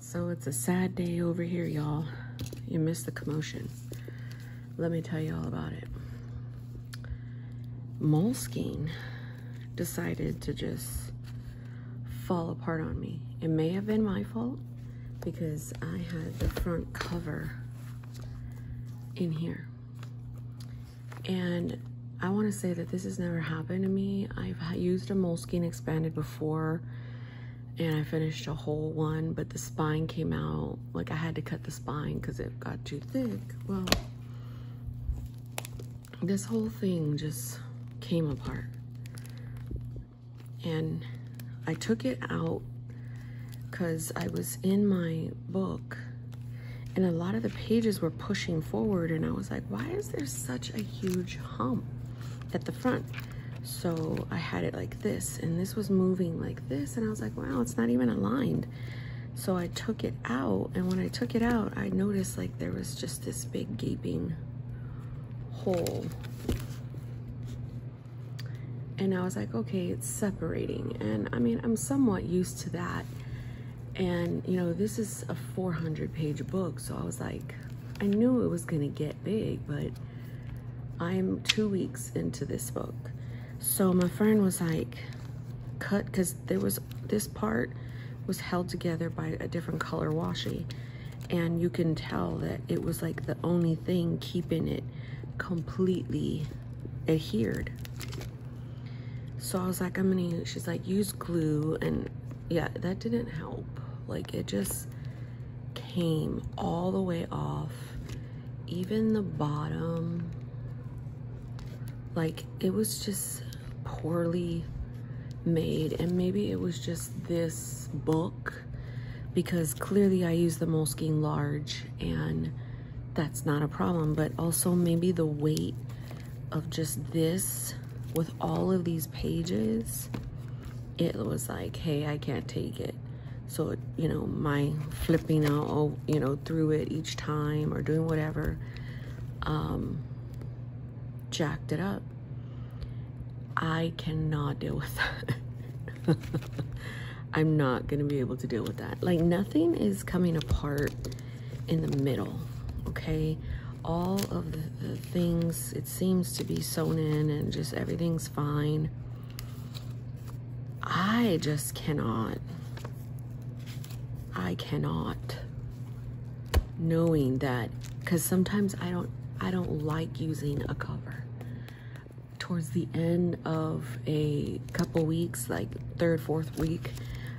So it's a sad day over here, y'all. You missed the commotion. Let me tell you all about it. Moleskine decided to just fall apart on me. It may have been my fault because I had the front cover in here. And I want to say that this has never happened to me. I've used a Moleskine Expanded before, and I finished a whole one, but the spine came out. Like, I had to cut the spine because it got too thick. Well, this whole thing just came apart. And I took it out because I was in my book and a lot of the pages were pushing forward, and I was like, why is there such a huge hump at the front? So I had it like this, and this was moving like this, and I was like, wow, it's not even aligned. So I took it out, and when I took it out, I noticed like there was just this big gaping hole. And I was like, okay, it's separating. And I mean, I'm somewhat used to that. And you know, this is a 400-page book, so I was like, I knew it was gonna get big, but I'm 2 weeks into this book. So my friend was like, cut, because there was, this part was held together by a different color washi, and you can tell that it was like the only thing keeping it completely adhered. So I was like, she's like, use glue, and yeah, that didn't help. Like, it just came all the way off, even the bottom. Like, it was just poorly made, and maybe it was just this book, because clearly I use the Moleskine large and that's not a problem, but also maybe the weight of just this with all of these pages, it was like, hey, I can't take it. So it, you know, my flipping out, you know, through it each time or doing whatever, jacked it up. I cannot deal with that. I'm not gonna be able to deal with that. Like, nothing is coming apart in the middle, okay? All of the things, it seems to be sewn in and just everything's fine. I just cannot. I cannot. Knowing that, because sometimes I don't like using a cover. Towards the end of a couple weeks, like third, fourth week,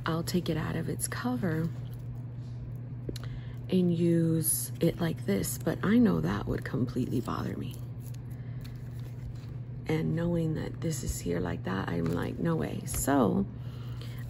I'll take it out of its cover and use it like this, but I know that would completely bother me. And knowing that this is here like that, I'm like, no way. So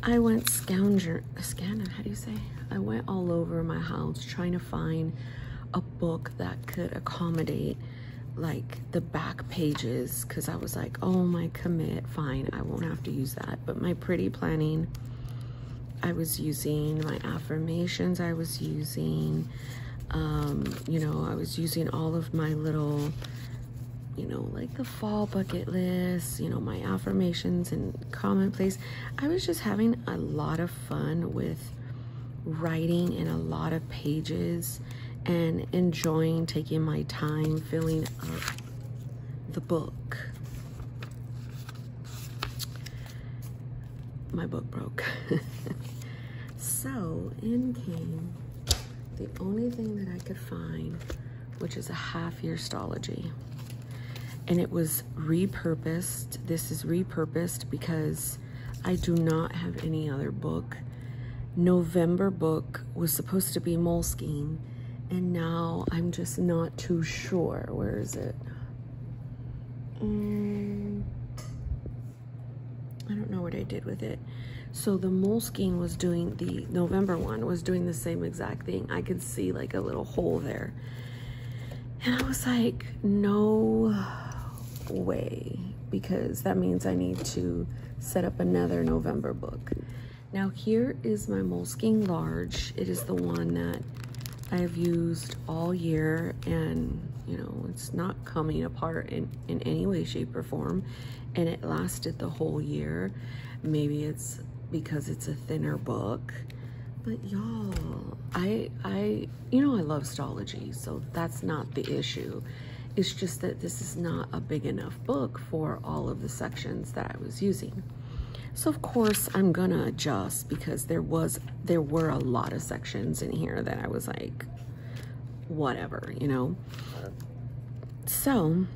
I went how do you say? I went all over my house trying to find a book that could accommodate like the back pages, because I was like, oh, my commit, fine, I won't have to use that. But my pretty planning, I was using my affirmations, I was using, you know, I was using all of my little, you know, like the fall bucket list, you know, my affirmations and commonplace. I was just having a lot of fun with writing in a lot of pages and enjoying taking my time filling up the book. My book broke. So in came the only thing that I could find, which is a half-year Stalogy. And it was repurposed. This is repurposed because I do not have any other book. November book was supposed to be Moleskine, and now I'm just not too sure. Where is it? I don't know what I did with it. So the Moleskine was doing, the November one was doing the same exact thing. I could see like a little hole there. And I was like, no way, because that means I need to set up another November book. Now here is my Moleskine large. It is the one that I have used all year, and you know, it's not coming apart in any way, shape, or form, and it lasted the whole year. Maybe it's because it's a thinner book, But y'all, I you know I love Stalogy, so that's not the issue. It's just that this is not a big enough book for all of the sections that I was using. So of course I'm gonna adjust, because there were a lot of sections in here that I was like, whatever, you know. So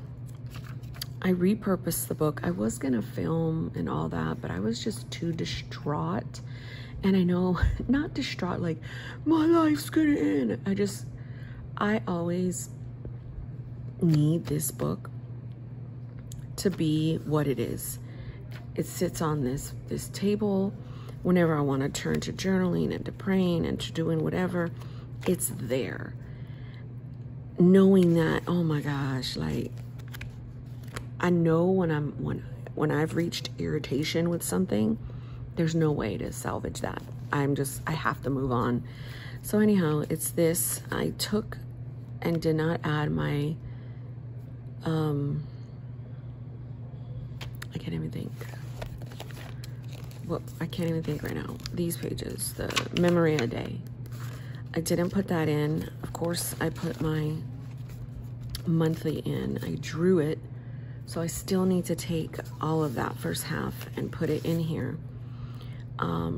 I repurposed the book. I was gonna film and all that, but I was just too distraught. And I know, not distraught like my life's gonna end. I always need this book to be what it is. It sits on this table whenever I want to turn to journaling and to praying and to doing whatever. It's there, knowing that, oh my gosh, like I know when I've reached irritation with something, there's no way to salvage that. I have to move on. So anyhow, it's this. I took and did not add my I can't even think. Well, I can't even think right now. These pages, the memory a day. I didn't put that in. Of course, I put my monthly in. I drew it. So I still need to take all of that first half and put it in here.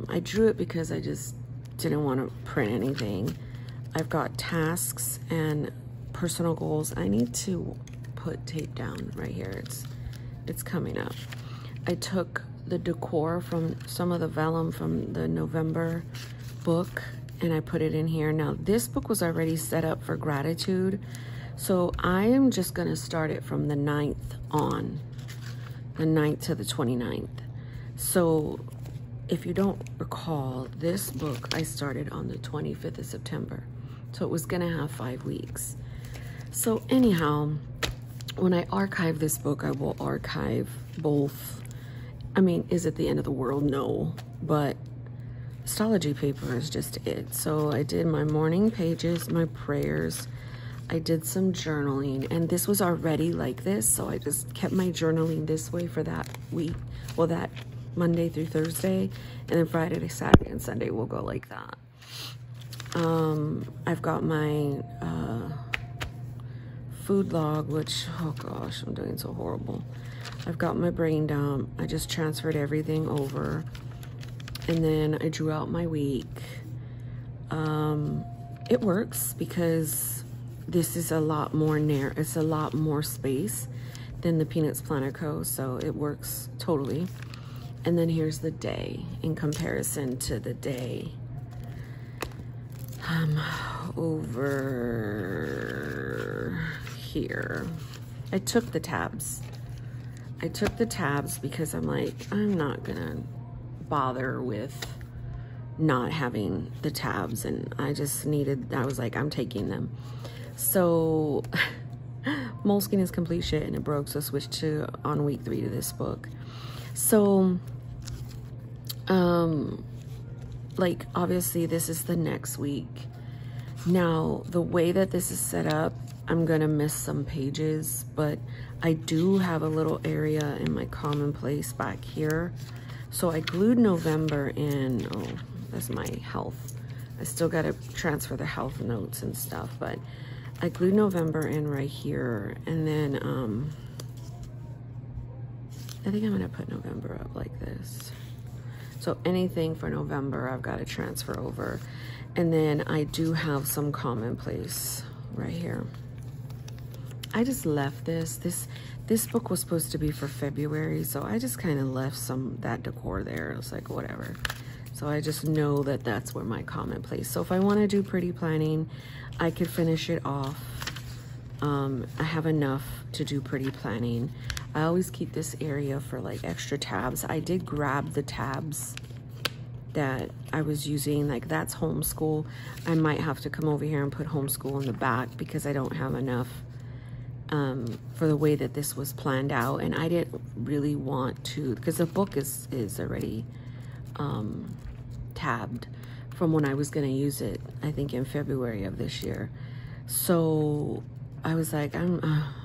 I drew it because I just didn't want to print anything. I've got tasks and personal goals. I need to put tape down right here. It's coming up. I took the decor from some of the vellum from the November book and I put it in here. Now this book was already set up for gratitude, so I am just gonna start it from the 9th on, the 9th to the 29th. So if you don't recall, this book I started on the 25th of September, so it was gonna have 5 weeks. So anyhow, when I archive this book, I will archive both. I mean, is it the end of the world? No, but Stalogy paper is just it. So I did my morning pages, my prayers. I did some journaling, and this was already like this, so I just kept my journaling this way for that week. Well, that Monday through Thursday, and then Friday to Saturday and Sunday will go like that. I've got my food log, which, oh gosh, I'm doing so horrible. I've got my brain dump. I just transferred everything over, and then I drew out my week. It works because this is a lot more narrow. It's a lot more space than the Peanuts Planner Co. So it works totally. And then here's the day in comparison to the day over here. I took the tabs. I took the tabs because I'm like, I'm not gonna bother with not having the tabs, and I just needed, I was like, I'm taking them. So Moleskine is complete shit and it broke, so I switched to on week 3 to this book. So like obviously this is the next week. Now the way that this is set up, I'm gonna miss some pages, but I do have a little area in my commonplace back here. So I glued November in. Oh, that's my health. I still gotta transfer the health notes and stuff, but I glued November in right here, and then I think I'm gonna put November up like this. So anything for November, I've got to transfer over. And then I do have some commonplace right here. I just left this. This book was supposed to be for February, so I just kind of left that decor there. It was like, whatever. So I just know that that's where my commonplace. So if I want to do pretty planning, I could finish it off. I have enough to do pretty planning. I always keep this area for like extra tabs. I did grab the tabs that I was using, like that's homeschool. I might have to come over here and put homeschool in the back because I don't have enough for the way that this was planned out. And I didn't really want to, because the book is already tabbed from when I was gonna use it, I think in February of this year. So I was like, I'm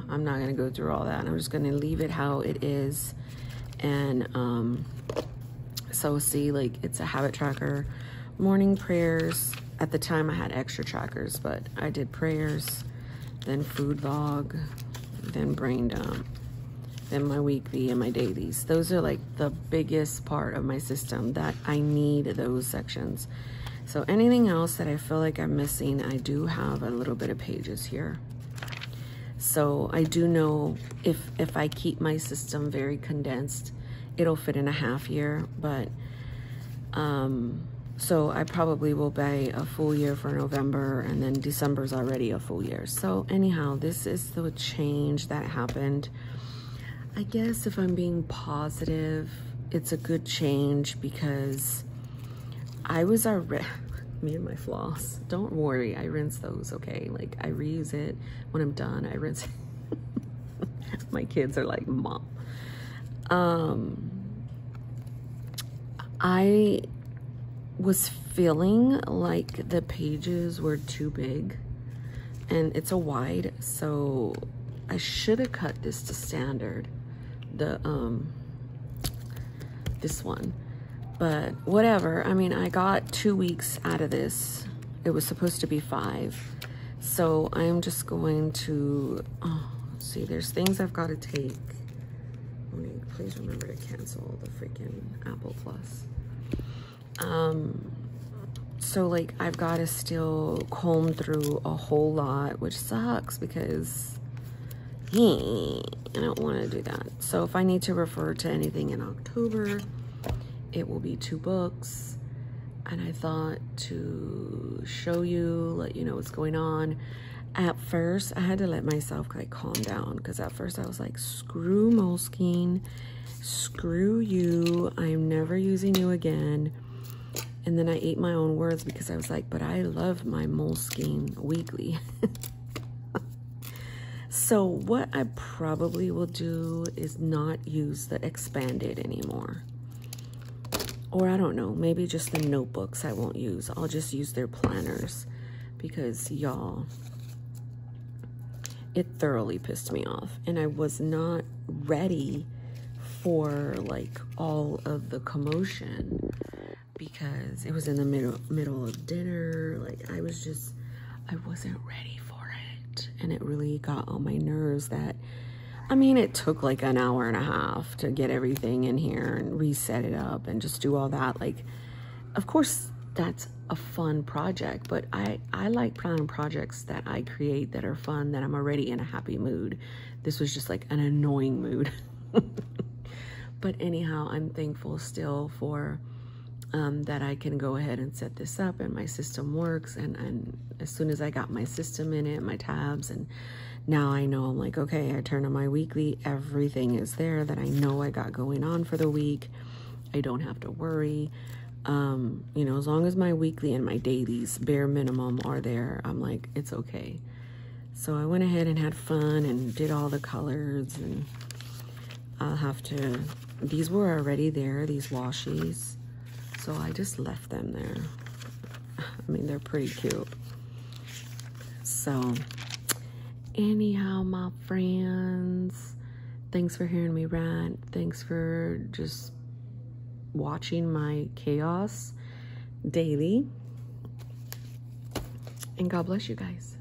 not gonna go through all that. I'm just gonna leave it how it is. And so see, like it's a habit tracker morning prayers. At the time I had extra trackers, but I did prayers, then food log, then brain dump, then my weekly and my dailies. Those are like the biggest part of my system that I need those sections. So anything else that I feel like I'm missing, I do have a little bit of pages here. So I do know if I keep my system very condensed, it'll fit in a half year, but so I probably will buy a full year for November, and then December's already a full year. So anyhow, this is the change that happened. I guess if I'm being positive, it's a good change because I was already, me and my floss, don't worry, I rinse those, okay? Like I reuse it when I'm done, I rinse it. My kids are like, Mom. I was feeling like the pages were too big, and it's a wide, so I should have cut this to standard, the this one, but whatever. I mean, I got 2 weeks out of this. It was supposed to be 5, so I'm just going to let's see, there's things I've got to take. Please remember to cancel the freaking Apple Plus. So like I've got to still comb through a whole lot, which sucks because I don't want to do that. So if I need to refer to anything in October, it will be 2 books. And I thought to show you, let you know what's going on. At first, I had to let myself like calm down, because at first I was like, screw Moleskine, screw you, I'm never using you again. And then I ate my own words because I was like, but I love my Moleskine weekly. So what I probably will do is not use the expanded anymore. Or I don't know, maybe just the notebooks I won't use. I'll just use their planners because y'all, it thoroughly pissed me off. And I was not ready for like all of the commotion because it was in the middle of dinner. Like I wasn't ready for it. And it really got on my nerves that, I mean, it took like an hour and a half to get everything in here and reset it up and just do all that. Like, of course, that's a fun project, but I like planning projects that I create that are fun, that I'm already in a happy mood. This was just like an annoying mood. But anyhow, I'm thankful still for that I can go ahead and set this up and my system works. And as soon as I got my system in it, my tabs, and now I know, I'm like, okay, I turn on my weekly, everything is there that I know I got going on for the week. I don't have to worry. You know, as long as my weekly and my dailies, bare minimum, are there, I'm like, it's okay. So I went ahead and had fun and did all the colors, and I'll have to, these were already there, these washies. So I just left them there. I mean, they're pretty cute. So anyhow, my friends, thanks for hearing me rant. Thanks for just watching my chaos daily. And God bless you guys.